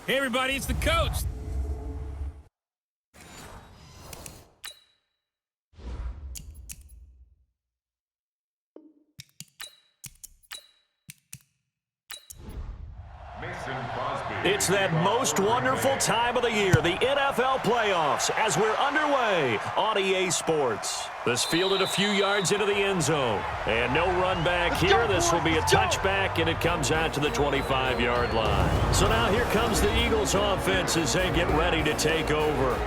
Hey, everybody, it's the coach. It's that most wonderful time of the year, the NFL playoffs, as we're underway on EA Sports. This fielded a few yards into the end zone. And no run back here. This will be a touchback, and it comes out to the 25-yard line. So now here comes the Eagles offense as they get ready to take over.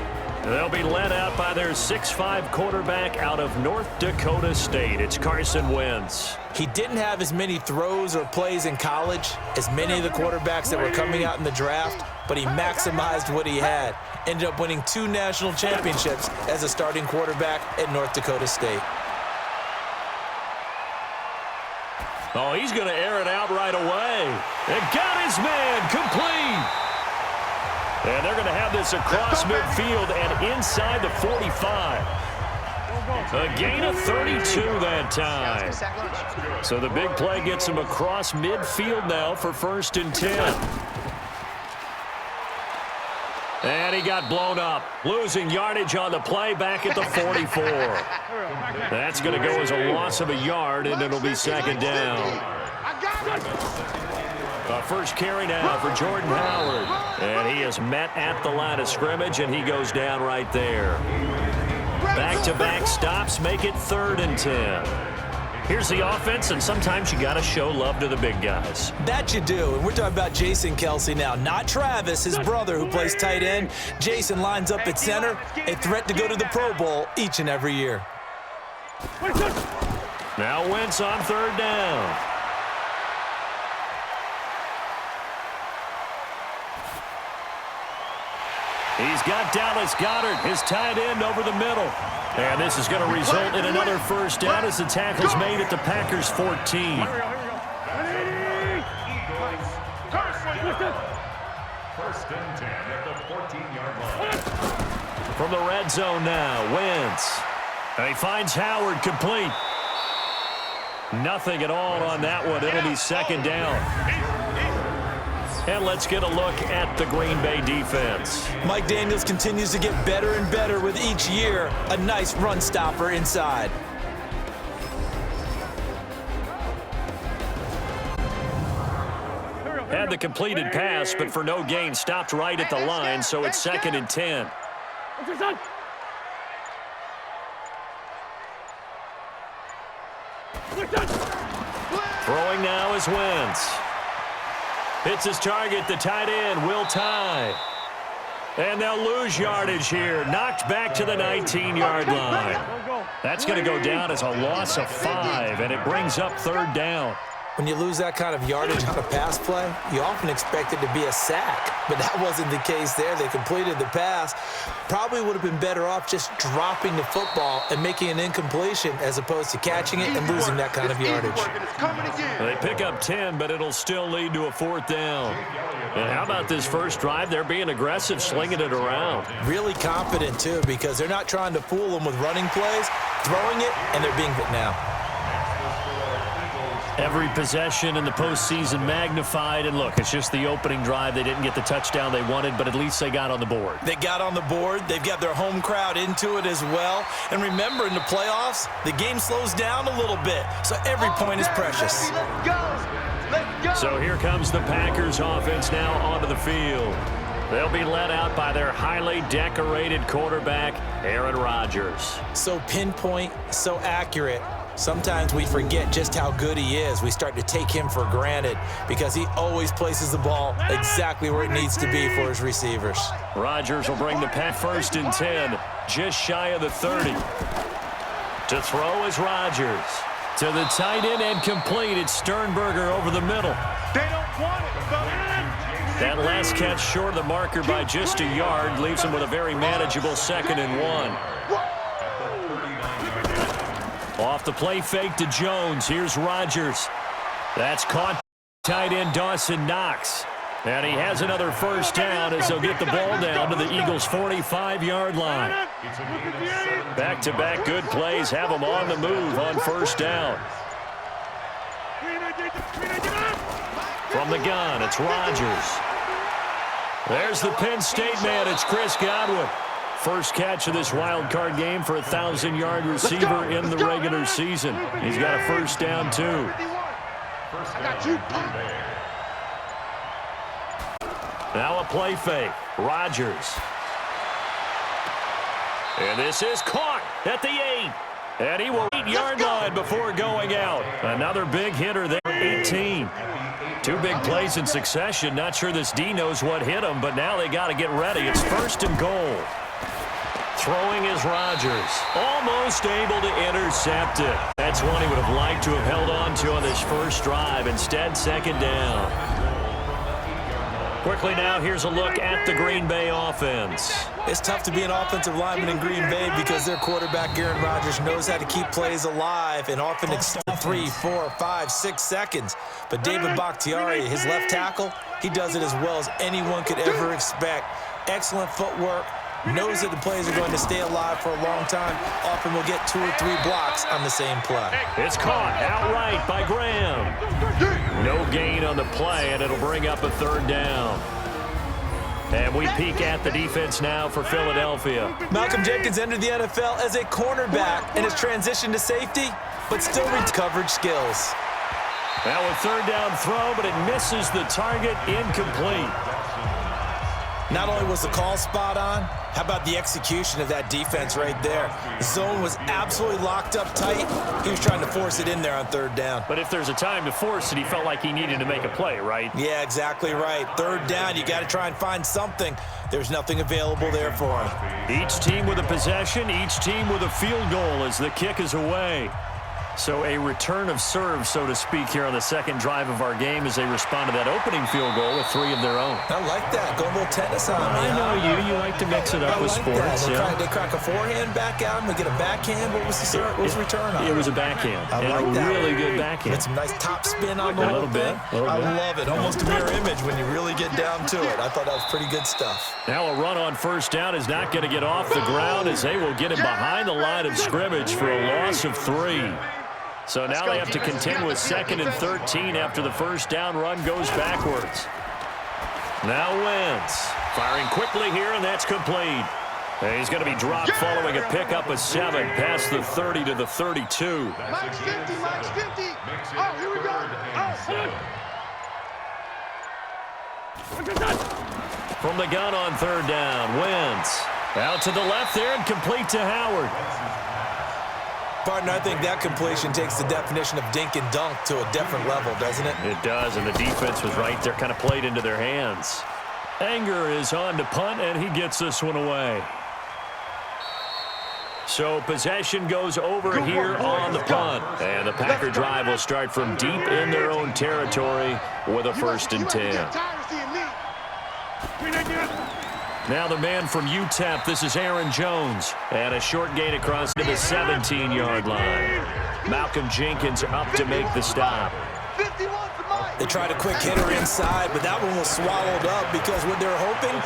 They'll be led out by their 6'5" quarterback out of North Dakota State. It's Carson Wentz. He didn't have as many throws or plays in college as many of the quarterbacks that were coming out in the draft, but he maximized what he had. Ended up winning 2 national championships as a starting quarterback at North Dakota State. Oh, he's going to air it out right away. And got his man complete. And they're going to have this across midfield and inside the 45. A gain of 32 that time. So the big play gets him across midfield now for 1st and 10. And he got blown up. Losing yardage on the play back at the 44. That's going to go as a loss of a yard, and it'll be 2nd down. First carry now for Jordan Howard. And he is met at the line of scrimmage, and he goes down right there. Back-to-back stops make it 3rd and 10. Here's the offense, and sometimes you got to show love to the big guys. That you do, and we're talking about Jason Kelce now, not Travis, his brother who plays tight end. Jason lines up at center, a threat to go to the Pro Bowl each and every year. Now Wentz on 3rd down. He's got Dallas Goedert, his tight end, over the middle. And this is going to result in another 1st down as the tackle's made at the Packers' 14. First and 10 at the 14-yard line. From the red zone now, Wentz. And he finds Howard complete. Nothing at all on that one. It'll be 2nd down. And let's get a look at the Green Bay defense. Mike Daniels continues to get better and better with each year. A nice run stopper inside. Had the completed pass, but for no gain, stopped right at the line, so it's 2nd and 10. Throwing now is Wentz. Hits his target, the tight end, Will Tye. And they'll lose yardage here. Knocked back to the 19-yard line. That's going to go down as a loss of 5, and it brings up 3rd down. When you lose that kind of yardage on a pass play, you often expect it to be a sack, but that wasn't the case there. They completed the pass. Probably would have been better off just dropping the football and making an incompletion as opposed to catching it and losing that kind of yardage. They pick up 10, but it'll still lead to a 4th down. And how about this first drive? They're being aggressive, slinging it around. Really confident, too, because they're not trying to fool them with running plays, throwing it, and they're being hit now. Every possession in the postseason magnified, and look, it's just the opening drive. They didn't get the touchdown they wanted, but at least they got on the board. They got on the board. They've got their home crowd into it as well. And remember, in the playoffs, the game slows down a little bit, so every point is precious. So here comes the Packers offense now onto the field. They'll be led out by their highly decorated quarterback, Aaron Rodgers. So pinpoint, so accurate. Sometimes we forget just how good he is. We start to take him for granted because he always places the ball exactly where it needs to be for his receivers. Rodgers will bring the pass 1st and 10, just shy of the 30. To throw is Rodgers. To the tight end and complete. It's Sternberger over the middle. They don't want it, That last catch short of the marker by just a yard leaves him with a very manageable 2nd and 1. Off the play fake to Jones. Here's Rodgers. That's caught tight end Dawson Knox. And he has another 1st down as they'll get the ball down to the Eagles' 45-yard line. Back-to-back good plays have them on the move on 1st down. From the gun, it's Rodgers. There's the Penn State man. It's Chris Godwin. First catch of this wild card game for a 1,000-yard receiver in the regular season. He's got a first down, too. Now a play fake. Rodgers. And this is caught at the 8. And he will 8-yard line before going out. Another big hitter there, 18. Two big plays in succession. Not sure this D knows what hit him, but now they got to get ready. It's first and goal. Throwing is Rodgers. Almost able to intercept it. That's one he would have liked to have held on to on this first drive. Instead, second down. Quickly now, here's a look at the Green Bay offense. It's tough to be an offensive lineman in Green Bay because their quarterback, Aaron Rodgers, knows how to keep plays alive and often extend 3, 4, 5, 6 seconds. But David Bakhtiari, his left tackle, he does it as well as anyone could ever expect. Excellent footwork. Knows that the plays are going to stay alive for a long time. Often will get 2 or 3 blocks on the same play. It's caught outright by Graham. No gain on the play, and it'll bring up a third down. And we peek at the defense now for Philadelphia. Malcolm Jenkins entered the NFL as a cornerback and has transitioned to safety, but still reads coverage skills. Now a third down throw, but it misses the target, incomplete. Not only was the call spot on, how about the execution of that defense right there? The zone was absolutely locked up tight. He was trying to force it in there on third down. But if there's a time to force it, he felt like he needed to make a play, right? Yeah, exactly right. Third down, you got to try and find something. There's nothing available there for him. Each team with a possession, each team with a field goal as the kick is away. So a return of serve, so to speak, here on the second drive of our game as they respond to that opening field goal with 3 of their own. I like that. Go a little tennis on me. I know you. You like to mix it up with sports. They crack a forehand back out, and they get a backhand. What was the return on? It was a backhand. I like that. Really good backhand. With some nice top spin on the whole thing. I love it. Almost a mirror image when you really get down to it. I thought that was pretty good stuff. Now a run on first down is not going to get off the ground as they will get him behind the line of scrimmage for a loss of 3. So now they have to contend with 2nd and 13 after the first down run goes backwards. Now Wentz firing quickly here, and that's complete. And he's going to be dropped following a pickup of 7 past the 30 to the 32. Max 50, Max 50. Oh, here we go. From the gun on third down, Wentz out to the left there and complete to Howard. Partner, I think that completion takes the definition of dink and dunk to a different level, doesn't it? It does, and the defense was right there, kind of played into their hands. Anger is on to punt, and he gets this one away. So possession goes over here on the punt. And the Packer drive will start from deep in their own territory with a 1st and 10. Now the man from UTEP, this is Aaron Jones. And a short gain across to the 17-yard line. Malcolm Jenkins up to make the stop. They tried a quick hitter inside, but that one was swallowed up because what they're hoping,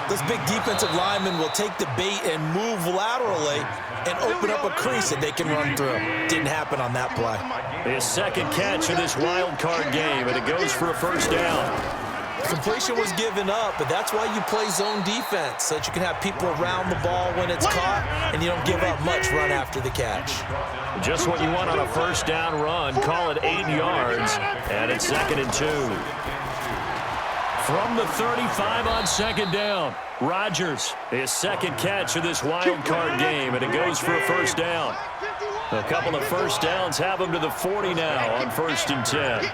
those big defensive linemen will take the bait and move laterally and open up a crease that they can run through. Didn't happen on that play. His second catch of this wild card game, and it goes for a first down. Completion was given up, but that's why you play zone defense, so that you can have people around the ball when it's caught, and you don't give up much run after the catch. Just what you want on a first down run. Call it 8 yards, and it's 2nd and 2. From the 35 on second down, Rodgers, his second catch of this wild card game, and it goes for a first down. A couple of first downs have him to the 40 now on 1st and 10.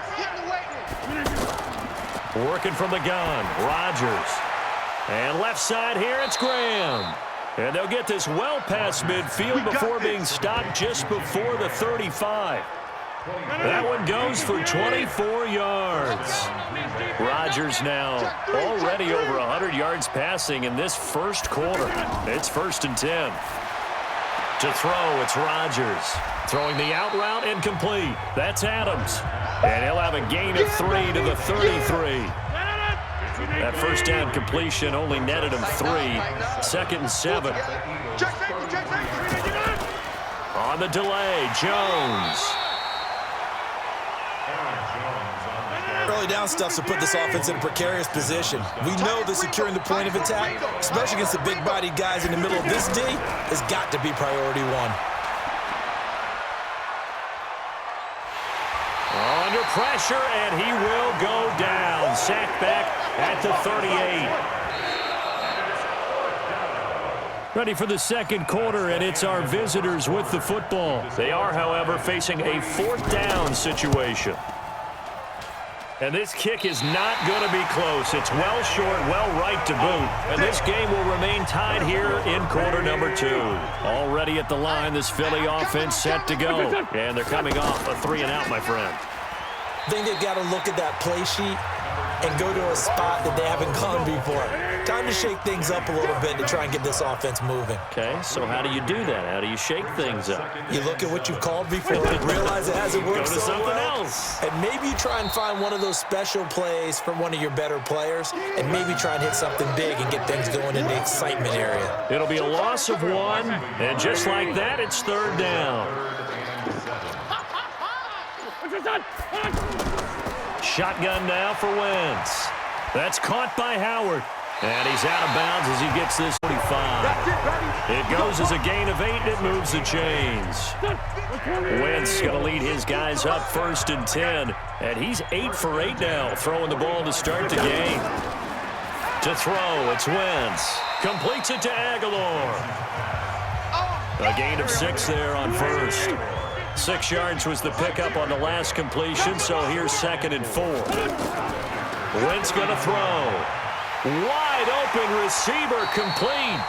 Working from the gun, Rodgers. And left side here, it's Graham. And they'll get this well past midfield before being stopped just before the 35. That one goes for 24 yards. Rodgers now already over 100 yards passing in this first quarter. It's 1st and 10. To throw, it's Rodgers. Throwing the out route incomplete. That's Adams. And he'll have a gain of 3 to the 33. That first down completion only netted him 3. 2nd and 7. On the delay, Jones. Early early down stuff to put this offense in a precarious position. We know that securing the point of attack, especially against the big-bodied guys in the middle of this D, has got to be priority one. Under pressure, and he will go down. Sacked back at the 38. Ready for the second quarter, and it's our visitors with the football. They are, however, facing a fourth down situation. And this kick is not going to be close. It's well short, well right to boot. And this game will remain tied here in quarter number 2. Already at the line, this Philly offense set to go. And they're coming off a 3-and-out, my friend. I think they've got to look at that play sheet and go to a spot that they haven't gone before. Time to shake things up a little bit to try and get this offense moving. Okay, so how do you do that? How do you shake things up? You look at what you've called before, realize it hasn't worked Go to so something well, else. and maybe you try and find one of those special plays from one of your better players, and maybe try and hit something big and get things going in the excitement area. It'll be a loss of 1, and just like that, it's third down. Shotgun now for Wentz. That's caught by Howard. And he's out of bounds as he gets this 45. It goes as a gain of 8, and it moves the chains. Wentz going to lead his guys up 1st and 10. And he's 8 for 8 now, throwing the ball to start the game. To throw, it's Wentz. Completes it to Aguilar. A gain of 6 there on first. 6 yards was the pickup on the last completion, so here's 2nd and 4. Wentz going to throw. Wide open receiver complete.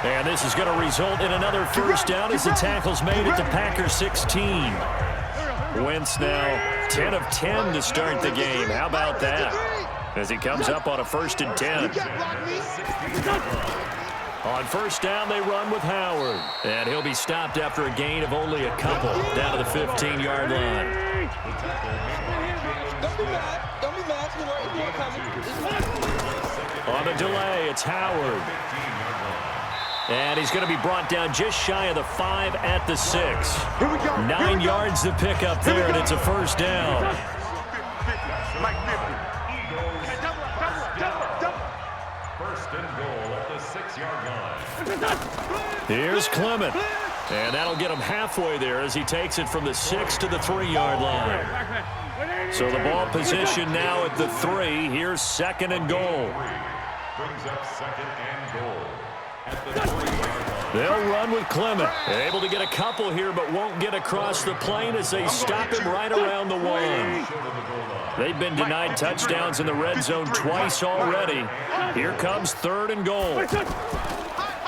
And this is going to result in another first down as the tackle's made at the Packers 16. Wentz now 10 of 10 to start the game. How about that? As he comes up on a 1st and 10. On first down, they run with Howard. And he'll be stopped after a gain of only a couple down to the 15-yard line. Don't be mad. Don't be mad. On the delay, it's Howard. And he's going to be brought down just shy of the 5 at the 6. 9 yards to pick up there, and it's a first down. First and goal at the 6-yard line. Here's Clement. And that'll get him halfway there as he takes it from the 6 to the 3-yard line. So the ball position now at the 3. Here's 2nd and goal. Brings up 2nd and goal at the 3-yard line. They'll run with Clement. Able to get a couple here, but won't get across the plane as they stop him right around the 1. They've been denied touchdowns in the red zone twice already. Here comes 3rd and goal.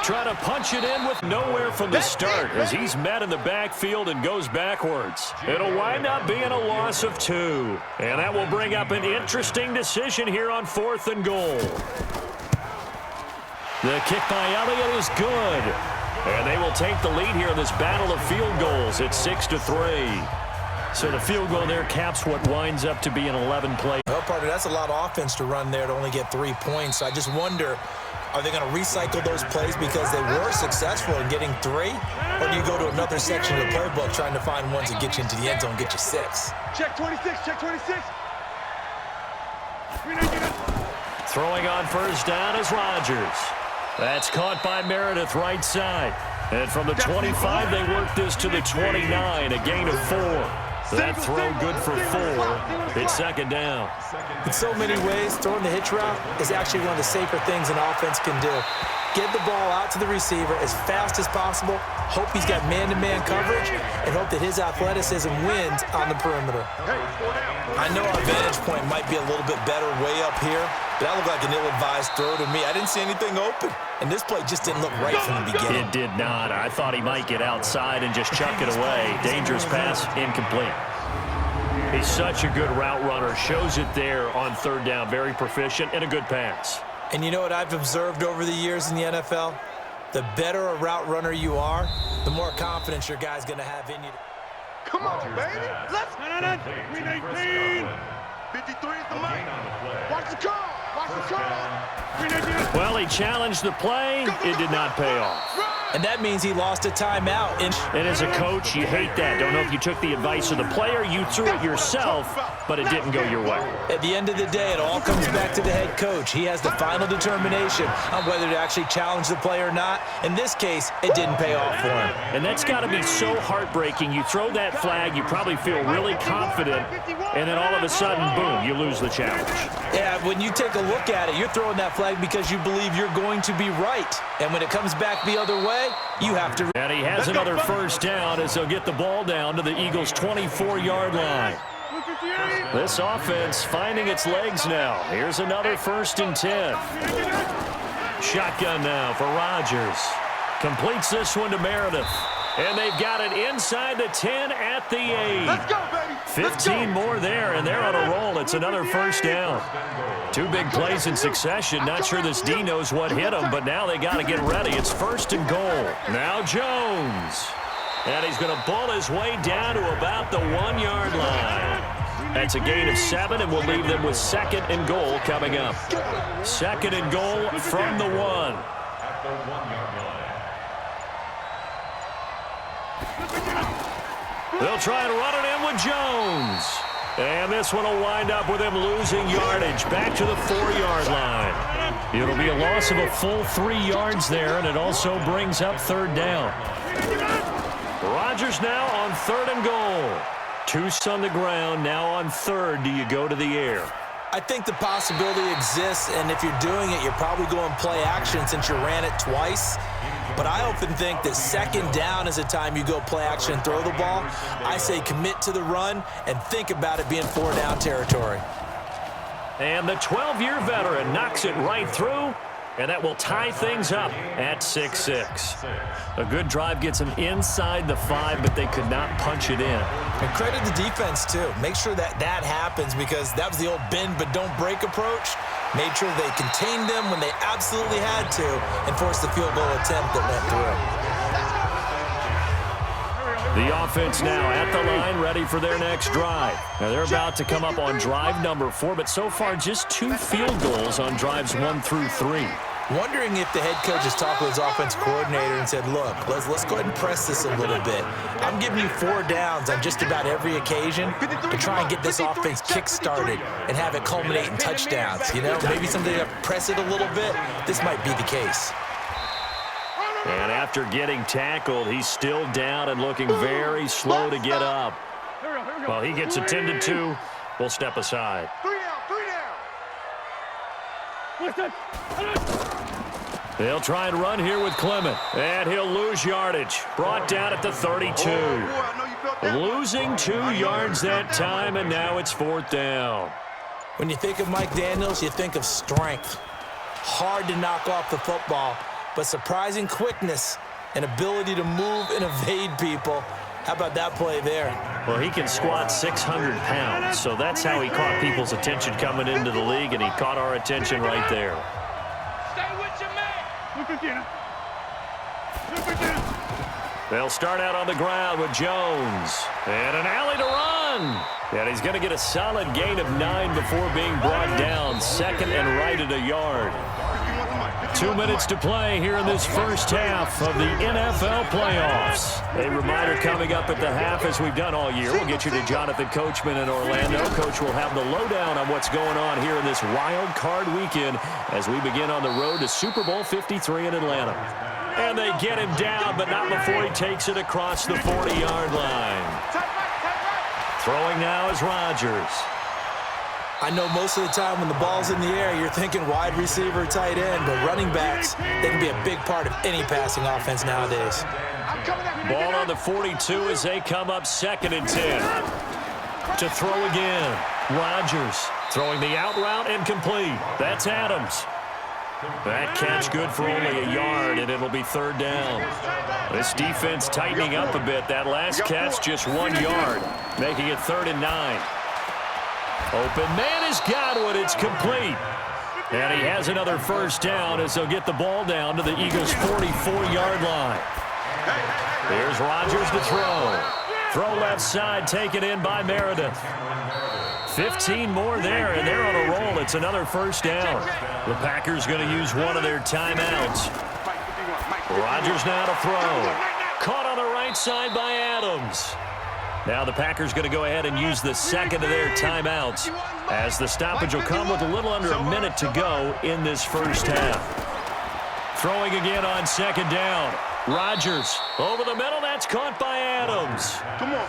Try to punch it in with nowhere from the start as he's met in the backfield and goes backwards. It'll wind up being a loss of 2. And that will bring up an interesting decision here on 4th and goal. The kick by Elliott is good. And they will take the lead here in this battle of field goals. It's 6-3. So the field goal there caps what winds up to be an 11-play. Well, partner, that's a lot of offense to run there to only get 3 points. I just wonder, are they going to recycle those plays because they were successful in getting 3? Or do you go to another section of the playbook trying to find ones that get you into the end zone and get you 6? Check 26, check 26. Throwing on first down is Rodgers. That's caught by Meredith right side. And from the 25, they work this to the 29, a gain of 4. That throw good for 4. It's 2nd down. In so many ways, throwing the hitch route is actually one of the safer things an offense can do. Get the ball out to the receiver as fast as possible, hope he's got man-to-man coverage, and hope that his athleticism wins on the perimeter. I know our vantage point might be a little bit better way up here, but that looked like an ill-advised throw to me. I didn't see anything open, and this play just didn't look right from the beginning. It did not. I thought he might get outside and just chuck it away. Dangerous pass, incomplete. He's such a good route runner. Shows it there on 3rd down. Very proficient and a good pass. And you know what I've observed over the years in the NFL? The better a route runner you are, the more confidence your guy's going to have in you. Come on, baby. Let's 319. 53 is the money. Watch the call. Watch the call. Well, he challenged the play. It did not pay off. Run! and that means he lost a timeout. And as a coach, you hate that. Don't know if you took the advice of the player, you threw it yourself, but it didn't go your way. At the end of the day, it all comes back to the head coach. He has the final determination on whether to actually challenge the play or not. In this case, it didn't pay off for him. And that's got to be so heartbreaking. You throw that flag, you probably feel really confident, and then all of a sudden, boom, you lose the challenge. Yeah, when you take a look at it, you're throwing that flag because you believe you're going to be right. And when it comes back the other way, you have to. And he has another first down as they'll get the ball down to the Eagles' 24-yard line. This offense finding its legs now. Here's another 1st and 10. Shotgun now for Rodgers. Completes this one to Meredith. And they've got it inside the 10 at the 8. Let's go, baby. 15 more there, and they're on a roll. It's another first down. 2 big plays in succession. Not sure this D knows what hit him, but now they got to get ready. It's 1st and goal. Now Jones. And he's going to bull his way down to about the 1-yard line. That's a gain of 7, and we'll leave them with 2nd and goal coming up. 2nd and goal from the 1. At the 1-yard line. They'll try and run it in with Jones. And this one will wind up with him losing yardage back to the 4-yard line. It'll be a loss of a full 3 yards there, and it also brings up 3rd down. Rodgers now on 3rd and goal. Toos on the ground, now on 3rd. Do you go to the air? I think the possibility exists, and if you're doing it, you're probably going play action since you ran it twice. But I often think that 2nd down is a time you go play action and throw the ball. I say commit to the run and think about it being 4-down territory. And the 12-year veteran knocks it right through, and that will tie things up at 6-6. A good drive gets them inside the 5, but they could not punch it in. And credit the defense, too. Make sure that happens because that was the old bend but don't break approach. Made sure they contained them when they absolutely had to and forced the field goal attempt that went through. The offense now at the line, ready for their next drive. Now they're about to come up on drive number 4, but so far just 2 field goals on drives 1 through 3. Wondering if the head coach has talked with his offense coordinator and said, look, let's go ahead and press this a little bit. I'm giving you 4 downs on just about every occasion to try and get this offense kick-started and have it culminate in touchdowns. You know, maybe something to press it a little bit. This might be the case. And after getting tackled, he's still down and looking very slow to get up. Well, he gets attended to. We'll step aside. 3 down. They'll try and run here with Clement. And he'll lose yardage. Brought down at the 32. Losing 2 yards that time, and now it's 4th down. When you think of Mike Daniels, you think of strength. Hard to knock off the football, but surprising quickness and ability to move and evade people. How about that play there? Well, he can squat 600 pounds, so that's how he caught people's attention coming into the league, and he caught our attention right there. They'll start out on the ground with Jones. And an alley to run. And he's going to get a solid gain of 9 before being brought down. 2nd and right at a yard. 2 minutes to play here in this first half of the NFL playoffs. A reminder coming up at the half, as we've done all year. We'll get you to Jonathan Coachman in Orlando. Coach will have the lowdown on what's going on here in this wild card weekend as we begin on the road to Super Bowl 53 in Atlanta. And they get him down, but not before he takes it across the 40-yard line. Throwing now is Rodgers. I know most of the time when the ball's in the air, you're thinking wide receiver, tight end, but running backs, they can be a big part of any passing offense nowadays. Ball on the 42 as they come up 2nd and 10. To throw again. Rodgers throwing the out route and complete. That's Adams. That catch good for only a yard, and it'll be 3rd down. This defense tightening up a bit. That last catch just 1 yard, making it 3rd and 9. Open man is Godwin. It's complete. And he has another first down as they'll get the ball down to the Eagles' 44-yard line. Here's Rodgers to throw. Throw left side, taken in by Meredith. 15 more there, and they're on a roll. It's another first down. The Packers going to use one of their timeouts. Rodgers now to throw. Caught on the right side by Adams. Now the Packers going to go ahead and use the second of their timeouts as the stoppage will come with a little under a minute to go in this first half. Throwing again on second down. Rodgers over the middle. That's caught by Adams.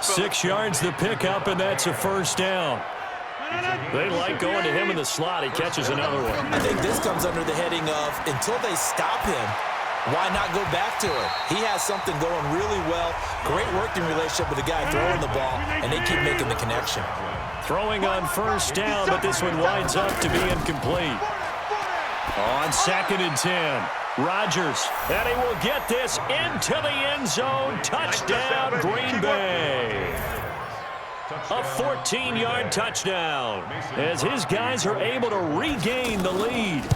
6 yards the pickup, and that's a first down. They like going to him in the slot. He catches another one. I think this comes under the heading of until they stop him, why not go back to it? He has something going really well. Great working relationship with the guy throwing the ball, and they keep making the connection. Throwing on first down, but this one winds up to be incomplete. On 2nd and 10, Rodgers, and he will get this into the end zone. Touchdown, Green Bay. A 14-yard touchdown as his guys are able to regain the lead.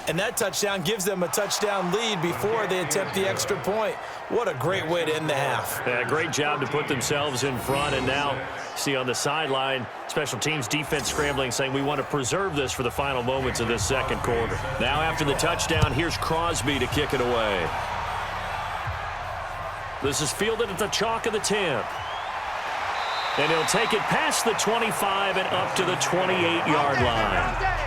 And that touchdown gives them a touchdown lead before they attempt the extra point. What a great way to end the half. Yeah, great job to put themselves in front. And now, see on the sideline, special teams defense scrambling, saying we want to preserve this for the final moments of this second quarter. Now after the touchdown, here's Crosby to kick it away. This is fielded at the chalk of the 10. And he'll take it past the 25 and up to the 28-yard line.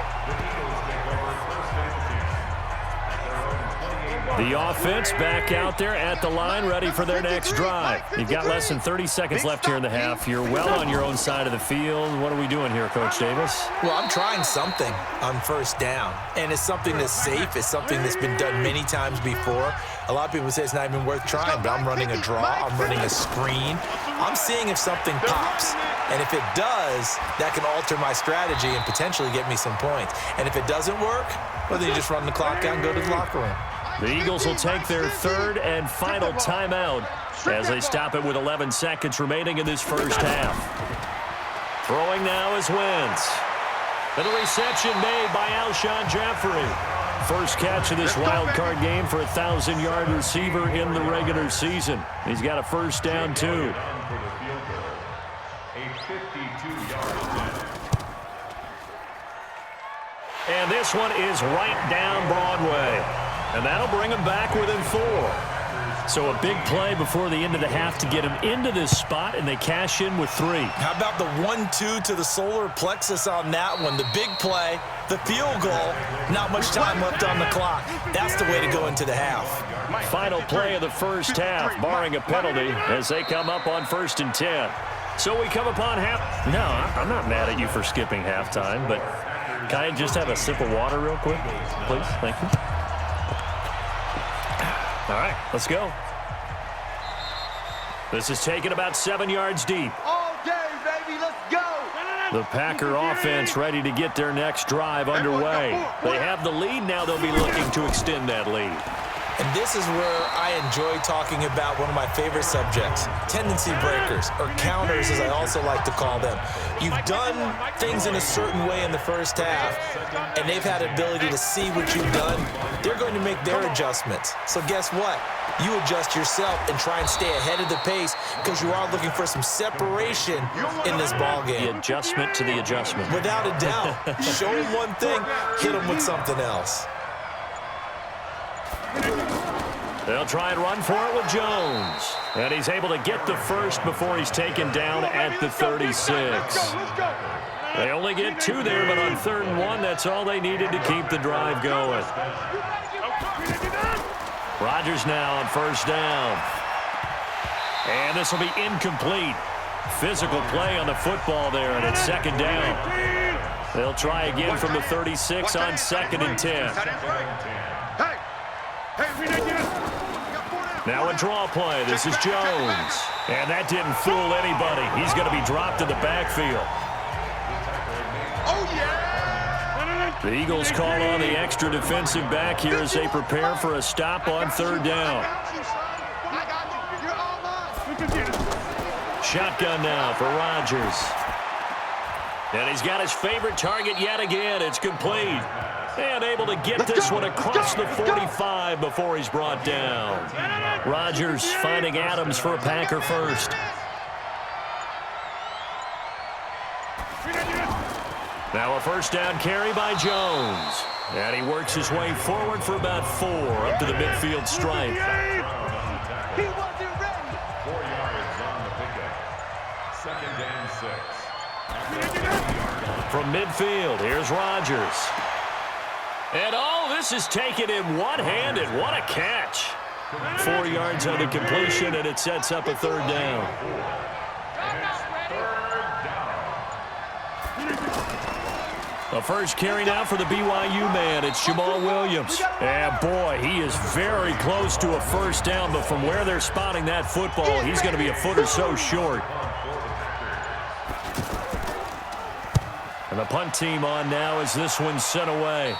The offense back out there at the line, ready for their next drive. You've got less than 30 seconds left here in the half. You're well on your own side of the field. What are we doing here, Coach Davis? Well, I'm trying something on first down, and it's something that's safe. It's something that's been done many times before. A lot of people say it's not even worth trying, but I'm running a draw. I'm running a screen. I'm seeing if something pops. And if it does, that can alter my strategy and potentially get me some points. And if it doesn't work, well, then you just run the clock out and go to the locker room. The Eagles will take their third and final timeout as they stop it with 11 seconds remaining in this first half. Throwing now is Wentz. And the reception made by Alshon Jeffrey. First catch of this wild card game for a 1,000-yard receiver in the regular season. He's got a first down, too. And this one is right down Broadway. And that'll bring him back within 4. So a big play before the end of the half to get him into this spot, and they cash in with 3. How about the 1-2 to the solar plexus on that one? The big play, the field goal, not much time left on the clock. That's the way to go into the half. Final play of the first half, barring a penalty, as they come up on 1st and 10. So we come upon half. No, I'm not mad at you for skipping halftime, but can I just have a sip of water real quick, please? Thank you. All right, let's go. This is taken about 7 yards deep. All day, baby, let's go. The Packer offense ready to get their next drive underway. They have the lead. Now they'll be looking to extend that lead. And this is where I enjoy talking about one of my favorite subjects, tendency breakers, or counters as I also like to call them. You've done things in a certain way in the first half, and they've had ability to see what you've done. They're going to make their adjustments. So guess what? You adjust yourself and try and stay ahead of the pace because you are looking for some separation in this ball game. The adjustment to the adjustment. Without a doubt. Show them one thing, hit them with something else. They'll try and run for it with Jones. And he's able to get the first before he's taken down at the 36. They only get 2 there, but on 3rd and 1, that's all they needed to keep the drive going. Rodgers now on 1st down. And this will be incomplete. Physical play on the football there, and it's 2nd down. They'll try again from the 36 on 2nd and 10. Now a draw play. This is Jones. And that didn't fool anybody. He's going to be dropped in the backfield. Oh, yeah! The Eagles call on the extra defensive back here as they prepare for a stop on 3rd down. Shotgun now for Rodgers. And he's got his favorite target yet again. It's complete. And able to get this one across the 45 before he's brought down. Rodgers finding Adams for a Packer first. Now a 1st down carry by Jones. And he works his way forward for about 4 up to the midfield stripe. He wasn't ready. 4 yards on the pickup. 2nd and 6. From midfield, here's Rodgers. And all this is taken in one-handed. What a catch. 4 yards on the completion, and it sets up a 3rd down. The first carry now for the BYU man. It's Jamal Williams. And boy, he is very close to a 1st down, but from where they're spotting that football, he's going to be a foot or so short. And the punt team on now as this one's sent away.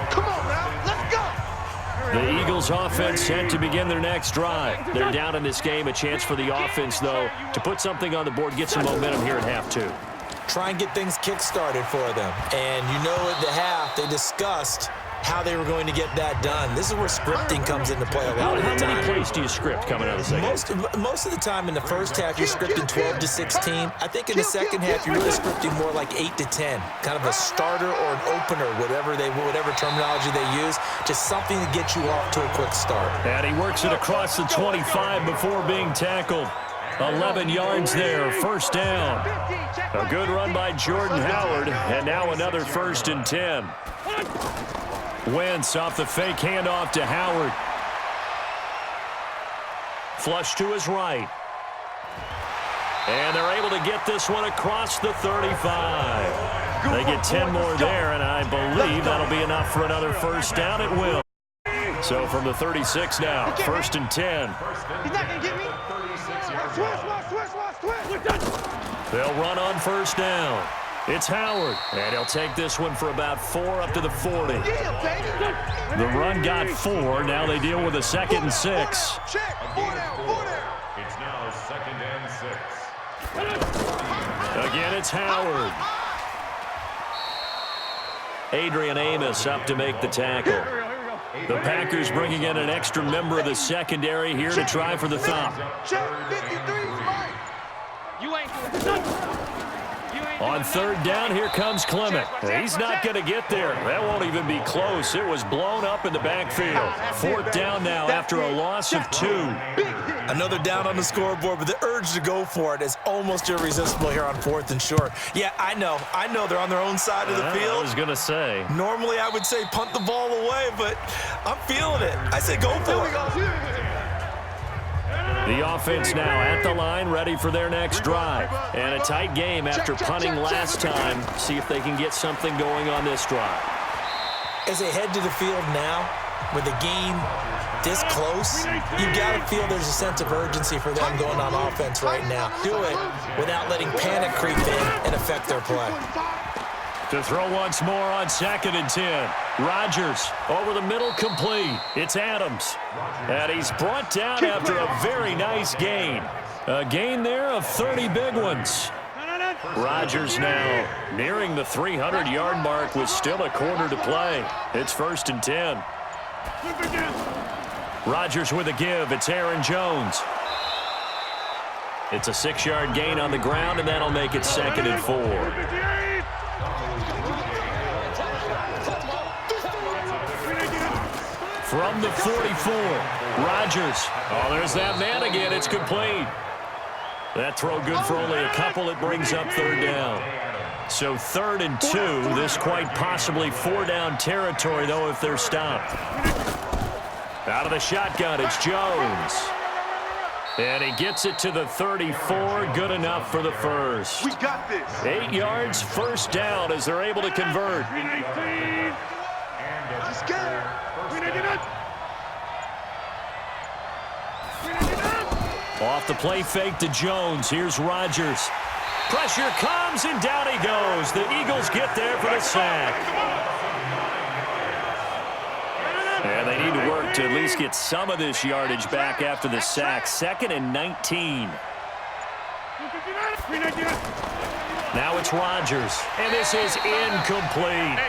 Come on now, let's go. The Eagles offense set to begin their next drive. They're down in this game. A chance for the offense, though, to put something on the board, get some momentum here at half 2. Try and get things kick-started for them. And you know at the half, they discussed how they were going to get that done. This is where scripting comes into play a lot of the time. How many plays do you script coming out of the second? Most of the time in the first half, you're scripting 12 to 16. I think in the second half, you're really scripting more like 8 to 10. Kind of a starter or an opener, whatever terminology they use. Just something to get you off to a quick start. And he works it across the 25 before being tackled. 11 yards there, 1st down. A good run by Jordan Howard, and now another 1st and 10. Wentz off the fake handoff to Howard. Flush to his right. And they're able to get this one across the 35. They get 10 more there, and I believe that'll be enough for another 1st down. It will. So from the 36 now, 1st and 10. He's not going to get me. Switch. They'll run on 1st down. It's Howard, and he'll take this one for about 4 up to the 40. The run got 4. Now they deal with a 2nd and 6. Check. 4 down. It's now 2nd and 6. Again, it's Howard. Adrian Amos up to make the tackle. The Packers bringing in an extra member of the secondary here to try for the thump. Check. 53 Mike. You ain't doing nothing. On 3rd down, here comes Clement. He's not going to get there. That won't even be close. It was blown up in the backfield. 4th down now after a loss of 2. Another down on the scoreboard, but the urge to go for it is almost irresistible here on 4th and short. Yeah, I know they're on their own side of the field. I was going to say. Normally, I would say punt the ball away, but I'm feeling it. I say go for it. The offense now at the line, ready for their next drive. And a tight game after punting last time. See if they can get something going on this drive. As they head to the field now, with the game this close, you've got to feel there's a sense of urgency for them going on offense right now. Do it without letting panic creep in and affect their play. To throw once more on 2nd and 10. Rodgers over the middle, complete. It's Adams. And he's brought down after a very nice gain. A gain there of 30 big ones. Rodgers now nearing the 300-yard mark with still a quarter to play. It's 1st and 10. Rodgers with a give. It's Aaron Jones. It's a 6-yard gain on the ground, and that'll make it 2nd and 4. From the 44, Rodgers. Oh, there's that man again. It's complete. That throw good for only a couple. It brings up 3rd down. So 3rd and 2. This quite possibly 4-down territory, though, if they're stopped. Out of the shotgun, it's Jones. And he gets it to the 34. Good enough for the 1st. We got this. 8 yards, 1st down as they're able to convert. Let's go. Off the play fake to Jones. Here's Rodgers. Pressure comes, and down he goes. The Eagles get there for the sack. And they need to work to at least get some of this yardage back after the sack. 2nd and 19. Now it's Rodgers, and this is incomplete.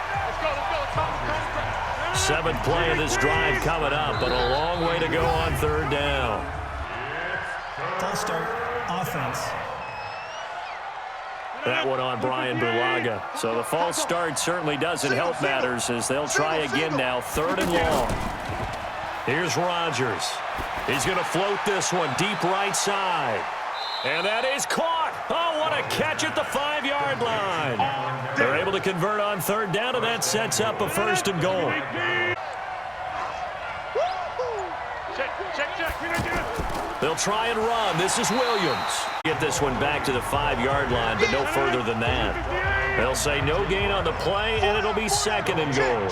7th play of this drive coming up, but a long way to go on 3rd down. False start, offense. That one on Brian Bulaga. So the false start certainly doesn't help matters as they'll try again now, 3rd and long. Here's Rodgers. He's going to float this one deep right side. And that is caught. Oh, what a catch at the 5-yard line. They're able to convert on 3rd down, and that sets up a 1st and goal. They'll try and run. This is Williams. Get this one back to the 5-yard line, but no further than that. They'll say no gain on the play, and it'll be 2nd and goal.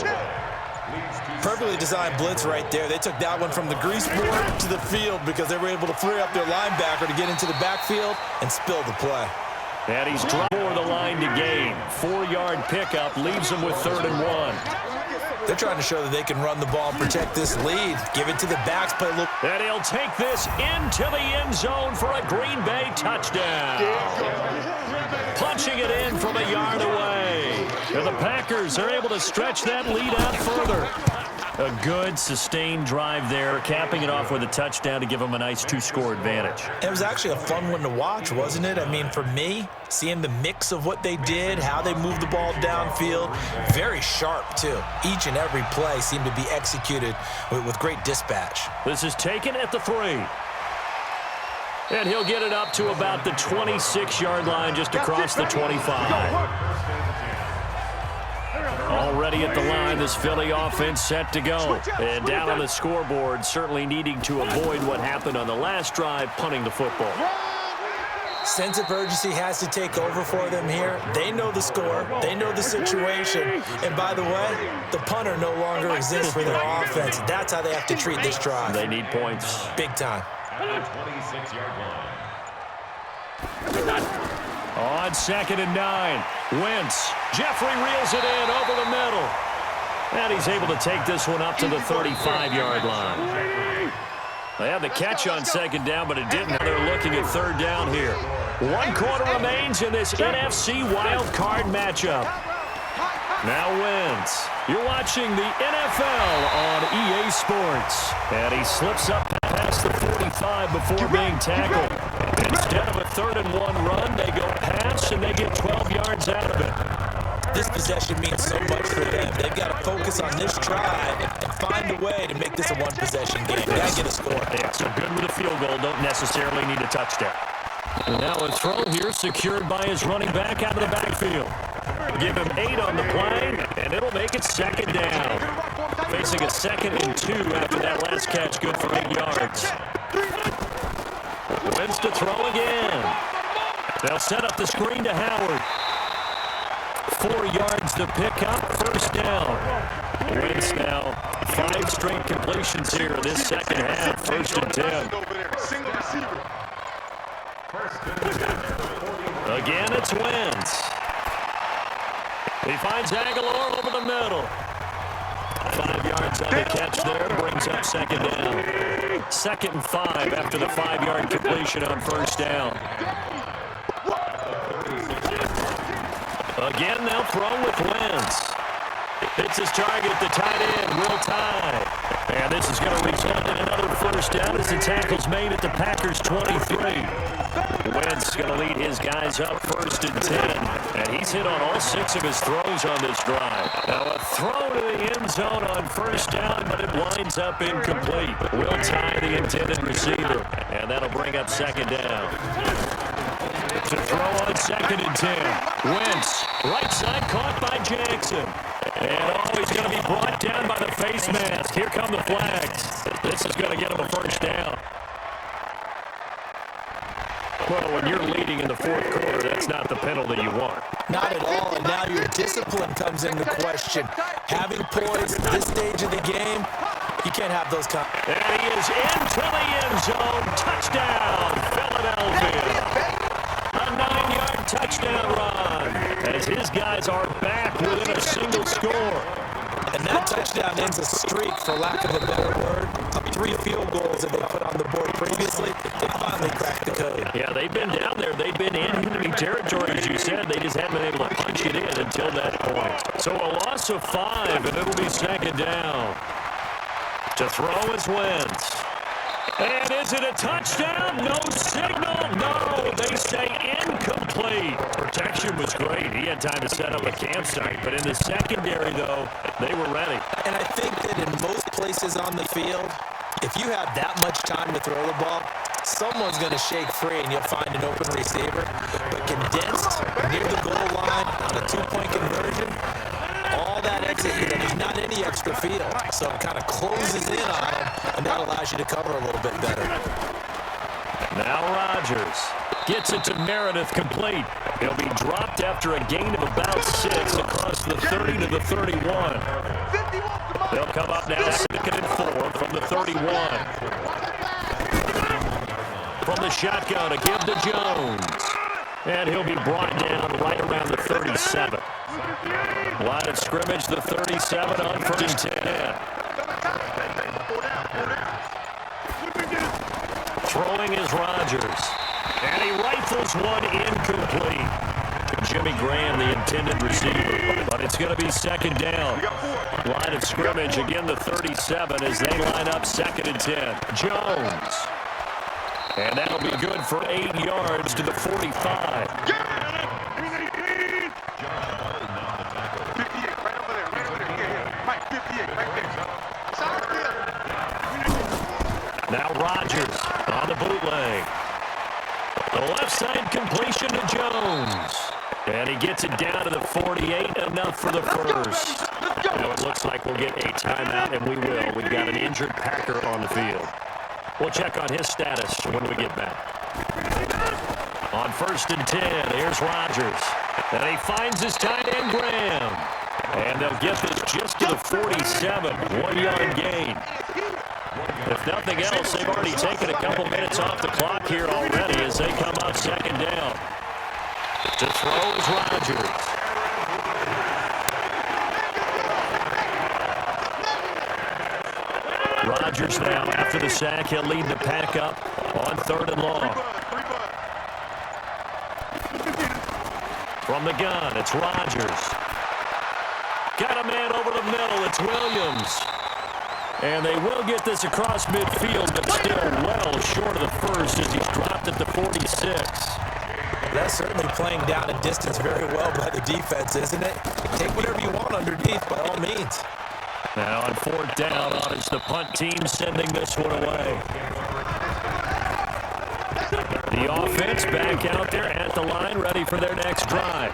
Perfectly designed blitz right there. They took that one from the grease board to the field because they were able to free up their linebacker to get into the backfield and spill the play. And he's dropped for the line to gain. 4-yard pickup leaves him with 3rd and 1. They're trying to show that they can run the ball and protect this lead. Give it to the backs, play a little. And he'll take this into the end zone for a Green Bay touchdown. Punching it in from a yard away. And the Packers are able to stretch that lead out further. A good, sustained drive there, capping it off with a touchdown to give them a nice 2-score advantage. It was actually a fun one to watch, wasn't it? I mean, for me, seeing the mix of what they did, how they moved the ball downfield, very sharp, too. Each and every play seemed to be executed with great dispatch. This is taken at the 3. And he'll get it up to about the 26-yard line, just across the 25. Already at the line, this Philly offense set to go. And down on the scoreboard, certainly needing to avoid what happened on the last drive, punting the football. Sense of urgency has to take over for them here. They know the score. They know the situation. And by the way, the punter no longer exists for their offense. That's how they have to treat this drive. They need points. Big time. At the 26-yard line. On 2nd and 9, Wentz. Jeffrey reels it in over the middle. And he's able to take this one up to the 35-yard line. They had the catch on 2nd down, but it didn't. They're looking at 3rd down here. 1 quarter remains in this NFC wild card matchup. Now Wentz. You're watching the NFL on EA Sports. And he slips up past the 45 before being tackled. Instead of a 3rd and 1 run, they go pass, and they get 12 yards out of it. This possession means so much for them. They've got to focus on this drive and find a way to make this a one-possession game. They got to get a score. Yeah, so good with a field goal. Don't necessarily need a touchdown. And now a throw here secured by his running back out of the backfield. Give him 8 on the play, and it'll make it 2nd down. Facing a 2nd and 2 after that last catch, good for 8 yards. Wentz to throw again. They'll set up the screen to Howard. 4 yards to pick up, 1st down. Wentz now 5 straight completions here this 2nd half, 1st and 10. Again, it's Wentz. He finds Aguilar over the middle. 5 yards on the catch there, brings up 2nd down. 2nd and 5 after the 5-yard completion on 1st down. Again, they'll throw with Wentz. Hits his target at the tight end, Will Tye. And this is going to result in another 1st down as the tackle's made at the Packers' 23. Wentz going to lead his guys up 1st and 10. And he's hit on all 6 of his throws on this drive. Now a throw to the end zone on 1st down, but it winds up incomplete. Will Tye, the intended receiver. And that'll bring up 2nd down. To throw on 2nd and 10. Wentz, right side caught by Jackson. And he's going to be brought down by the face mask. Here come the flags. This is going to get him a 1st down. Well, when you're leading in the 4th quarter, that's not the penalty you want. Not at all, and now your discipline comes into question. Having poise at this stage of the game, you can't have those kind. And he is into the end zone. Touchdown, Philadelphia. A 9-yard touchdown run as his guys are back within a single score. And that touchdown ends a streak, for lack of a better word, of 3 field goals that they put on the board previously. They finally cracked the code. Yeah, they've been down there. They've been in enemy territory, as you said. They just haven't been able to punch it in until that point. So a loss of 5, and it'll be 2nd down. To throw is Wentz. And is it a touchdown? No signal. No, they say incomplete. Protection was great. He had time to set up a campsite. But in the secondary, though, they were ready. And I think that in most places on the field, if you have that much time to throw the ball, someone's going to shake free and you'll find an open receiver. But condensed near the goal line on a two-point conversion, all that exit, there's not any extra field. So it kind of closes in on them, and that allows you to cover a little bit better. Now Rodgers gets it to Meredith complete. He'll be dropped after a gain of about 6 across the 30 to the 31. They'll come up now 2nd and 4 from the 31. From the shotgun to give to Jones. And he'll be brought down right around the 37. Line of scrimmage, the 37 on 1st and 10. Throwing is Rodgers. And he rifles one incomplete. Jimmy Graham, the intended receiver. But it's going to be 2nd down. Line of scrimmage, again the 37 as they line up 2nd and 10. Jones. And that'll be good for 8 yards to the 45. Now Rodgers on the bootleg. The left side completion to Jones. And he gets it down to the 48, enough for the first. Now it looks like we'll get a timeout, and we will. We've got an injured Packer on the field. We'll check on his status when we get back. On 1st and 10, here's Rodgers. And he finds his tight end, Graham. And they'll get this just to the 47, 1-yard gain. If nothing else, they've already taken a couple minutes off the clock here already as they come up 2nd down. To throw is Rodgers. Rodgers now, after the sack, he'll lead the pack up on 3rd and long. From the gun, it's Rodgers. Got a man over the middle, it's Williams. And they will get this across midfield, but still well short of the first as he's dropped at the 46. That's certainly playing down a distance very well by the defense, isn't it? Take whatever you want underneath, by all means. Now on 4th down, it's the punt team sending this one away. The offense back out there at the line, ready for their next drive.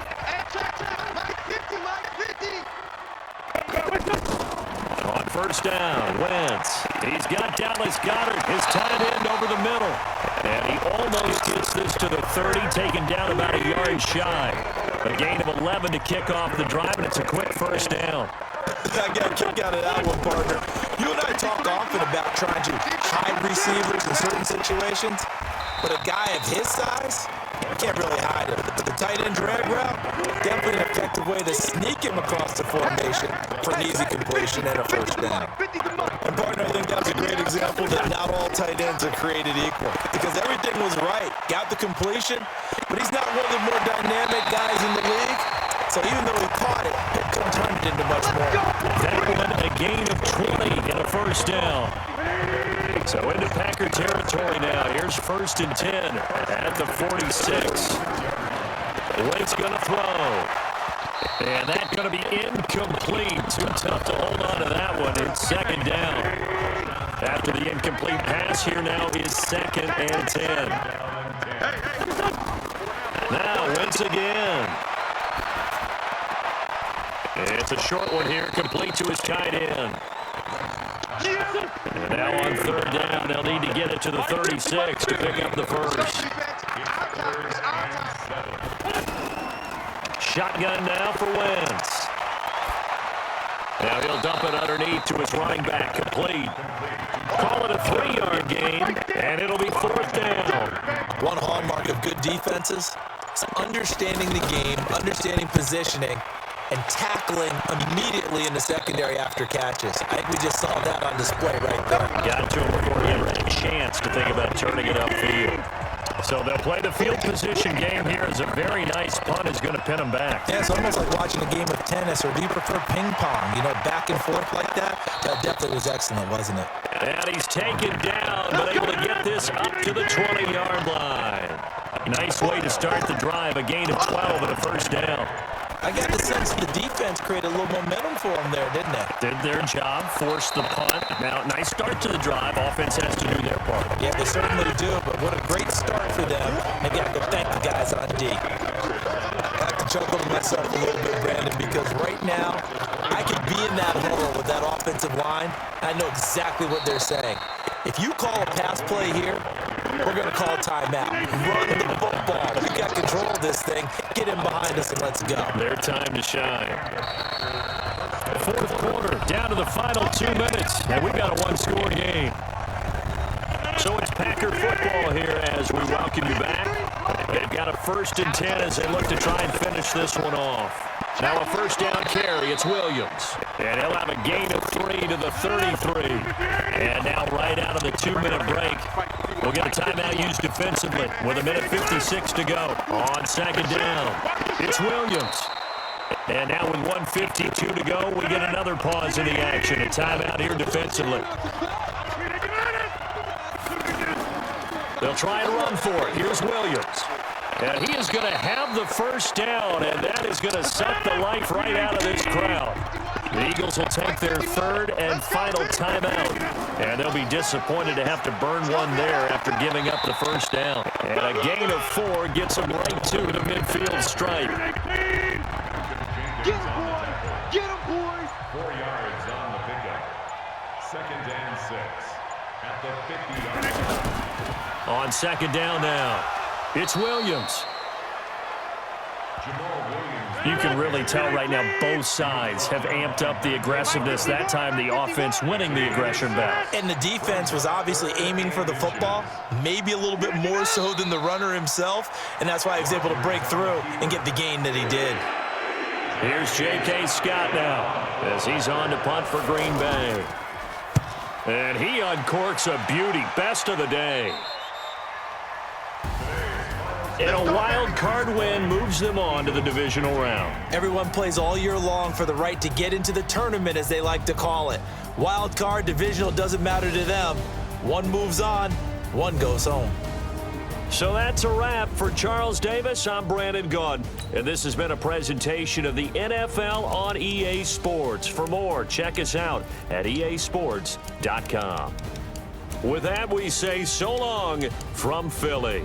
On 1st down, Wentz. He's got Dallas Goedert, his tight end, over the middle. And he almost gets this to the 30, taken down about a yard shy. A gain of 11 to kick off the drive, and it's a quick 1st down. I got a kick out of that one, partner. You and I talk often about trying to hide receivers in certain situations, but a guy of his size, you can't really hide him. The tight end drag route, definitely an effective way to sneak him across the formation for an easy completion and a 1st down. And partner, I think that's a great example that not all tight ends are created equal, because everything was right. Got the completion, but he's not one of the more dynamic guys in the league. So even though he caught it, he couldn't turn it into much more. That one, a gain of 20 and a 1st down. So into Packer territory now. Here's 1st and 10 at the 46. Wait's going to throw. And that's going to be incomplete. Too tough to hold on to that one. It's 2nd down. After the incomplete pass, here now is 2nd and 10. Now Wentz again. It's a short one here, complete to his tight end. And now on 3rd down, they'll need to get it to the 36 to pick up the first. Shotgun now for Wentz. Now he'll dump it underneath to his running back, complete. Call it a 3-yard gain, and it'll be 4th down. One hallmark of good defenses is understanding the game, understanding positioning, and tackling immediately in the secondary after catches. I think we just saw that on display right there. Got to him before he ever had a chance to think about turning it upfield. So they'll play the field position game here as a very nice punt is going to pin them back. Yeah, it's almost like watching a game of tennis, or do you prefer ping pong? You know, back and forth like that? That definitely was excellent, wasn't it? And he's taken down, but able to get this up to the 20-yard line. Nice way to start the drive, a gain of 12 and a first down. I got the sense the defense created a little momentum for them there, didn't they? Did their job, forced the punt. Now, nice start to the drive. Offense has to do their part. Yeah, they certainly do, but what a great start for them. I got to thank the guys on D. I have to chuckle to myself a little bit, Brandon, because right now, I could be in that huddle with that offensive line. I know exactly what they're saying. If you call a pass play here, we're going to call timeout. Run the football. We got control of this thing. Get in behind us and let's go. Their time to shine. The fourth quarter, down to the final 2 minutes, and we've got a one-score game. So it's Packer football here as we welcome you back. They've got a 1st and 10 as they look to try and finish this one off. Now a first down carry, it's Williams. And he'll have a gain of 3 to the 33. And now right out of the 2-minute break, we'll get a timeout used defensively with 1:56 to go. On 2nd down, it's Williams. And now with 1:52 to go, we get another pause in the action. A timeout here defensively. They'll try and run for it. Here's Williams. And he is going to have the first down, and that is going to suck the life right out of this crowd. The Eagles will take their 3rd and final timeout, and they'll be disappointed to have to burn one there after giving up the first down. And a gain of 4 gets them right to the midfield stripe. Get him, boys. Get him, boys. 4 yards on the pickup. 2nd and 6 at the 50-yard line. On 2nd down now, it's Williams. Jamal Williams. You can really tell right now both sides have amped up the aggressiveness. That time the offense winning the aggression battle. And the defense was obviously aiming for the football, maybe a little bit more so than the runner himself, and that's why he was able to break through and get the gain that he did. Here's J.K. Scott now as he's on to punt for Green Bay. And he uncorks a beauty. Best of the day. And a wild card win moves them on to the divisional round. Everyone plays all year long for the right to get into the tournament, as they like to call it. Wild card, divisional, doesn't matter to them. One moves on, one goes home. So that's a wrap for Charles Davis. I'm Brandon Gaudin, and this has been a presentation of the NFL on EA Sports. For more, check us out at easports.com. With that, we say so long from Philly.